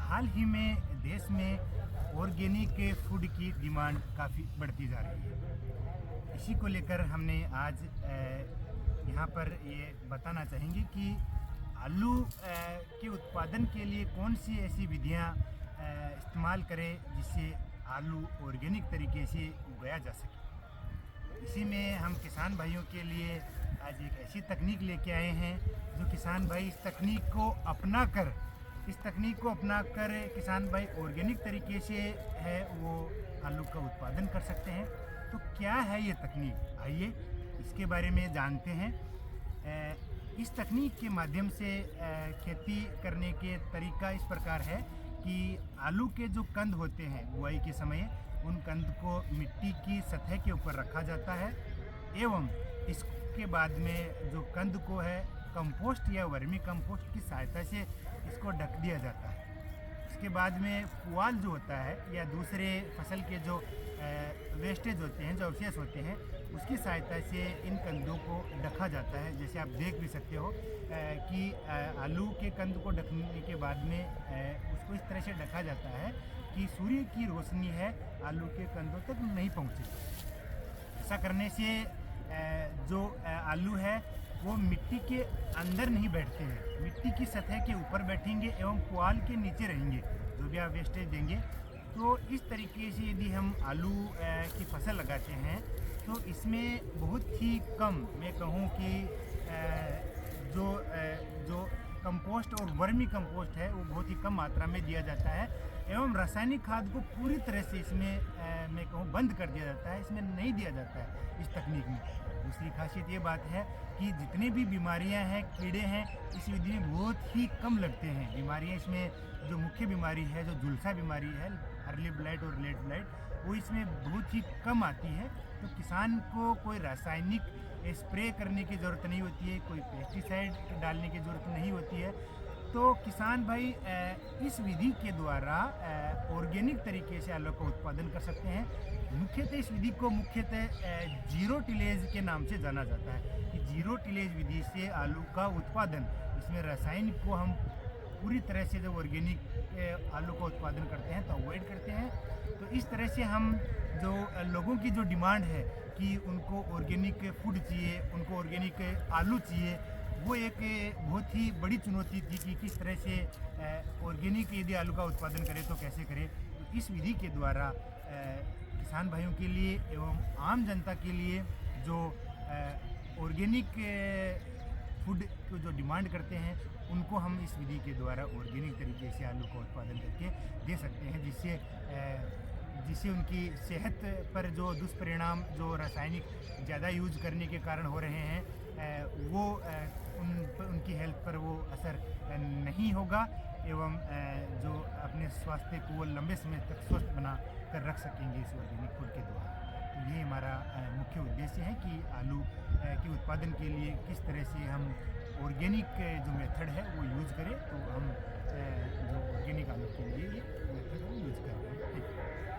हाल ही में देश में ऑर्गेनिक फूड की डिमांड काफ़ी बढ़ती जा रही है। इसी को लेकर हमने आज यहाँ पर ये बताना चाहेंगे कि आलू के उत्पादन के लिए कौन सी ऐसी विधियाँ इस्तेमाल करें जिससे आलू ऑर्गेनिक तरीके से उगाया जा सके। इसी में हम किसान भाइयों के लिए आज एक ऐसी तकनीक लेके आए हैं जो किसान भाई इस तकनीक को अपनाकर किसान भाई ऑर्गेनिक तरीके से है वो आलू का उत्पादन कर सकते हैं। तो क्या है ये तकनीक, आइए इसके बारे में जानते हैं। इस तकनीक के माध्यम से खेती करने के तरीका इस प्रकार है कि आलू के जो कंद होते हैं बुआई के समय उन कंद को मिट्टी की सतह के ऊपर रखा जाता है एवं इसके बाद में जो कंद को है कंपोस्ट या वर्मी कंपोस्ट की सहायता से इसको ढक दिया जाता है। इसके बाद में पुआल जो होता है या दूसरे फसल के जो वेस्टेज होते हैं, जो अवशेष होते हैं, उसकी सहायता से इन कंदों को ढका जाता है। जैसे आप देख भी सकते हो कि आलू के कंद को ढकने के बाद में उसको इस तरह से ढका जाता है कि सूर्य की रोशनी है आलू के कंदों तक नहीं पहुँचे। ऐसा करने से जो आलू है वो मिट्टी के अंदर नहीं बैठते हैं, मिट्टी की सतह के ऊपर बैठेंगे एवं पुआल के नीचे रहेंगे जो भी आप वेस्टेज देंगे। तो इस तरीके से यदि हम आलू की फसल लगाते हैं तो इसमें बहुत ही कम, मैं कहूँ कि जो कंपोस्ट और वर्मी कंपोस्ट है वो बहुत ही कम मात्रा में दिया जाता है एवं रासायनिक खाद को पूरी तरह से इसमें मैं कहूँ बंद कर दिया जाता है, इसमें नहीं दिया जाता है इस तकनीक में। दूसरी खासियत ये बात है कि जितनी भी बीमारियां हैं, कीड़े हैं, इस विधि में बहुत ही कम लगते हैं। बीमारियां इसमें जो मुख्य बीमारी है, जो झुलसा बीमारी है, अर्ली ब्लाइट और लेट ब्लाइट, वो इसमें बहुत ही कम आती है। तो किसान को कोई रासायनिक स्प्रे करने की ज़रूरत नहीं होती है, कोई पेस्टिसाइड डालने की ज़रूरत नहीं होती है। तो किसान भाई इस विधि के द्वारा ऑर्गेनिक तरीके से आलू का उत्पादन कर सकते हैं। मुख्यतः इस विधि को जीरो टिलेज के नाम से जाना जाता है कि जीरो टिलेज विधि से आलू का उत्पादन, इसमें रासायनिक को हम पूरी तरह से जब ऑर्गेनिक आलू का उत्पादन करते हैं तो अवॉइड करते हैं। तो इस तरह से हम जो लोगों की जो डिमांड है कि उनको ऑर्गेनिक फूड चाहिए, उनको ऑर्गेनिक आलू चाहिए, वो एक बहुत ही बड़ी चुनौती थी कि किस तरह से ऑर्गेनिक यदि आलू का उत्पादन करें तो कैसे करें। तो इस विधि के द्वारा किसान भाइयों के लिए एवं आम जनता के लिए जो ऑर्गेनिक फूड को जो डिमांड करते हैं उनको हम इस विधि के द्वारा ऑर्गेनिक तरीके से आलू का उत्पादन करके दे सकते हैं, जिससे उनकी सेहत पर जो दुष्परिणाम जो रासायनिक ज़्यादा यूज करने के कारण हो रहे हैं वो उनकी हेल्थ पर वो असर नहीं होगा एवं जो अपने स्वास्थ्य को वो लंबे समय तक स्वस्थ बना कर रख सकेंगे इस ऑर्गेनिक फूड के द्वारा। तो ये हमारा मुख्य उद्देश्य है कि आलू के उत्पादन के लिए किस तरह से हम ऑर्गेनिक जो मेथड है वो यूज़ करें। तो हम जो ऑर्गेनिक आलू के लिए ये मेथड हम यूज़ कर रहे हैं।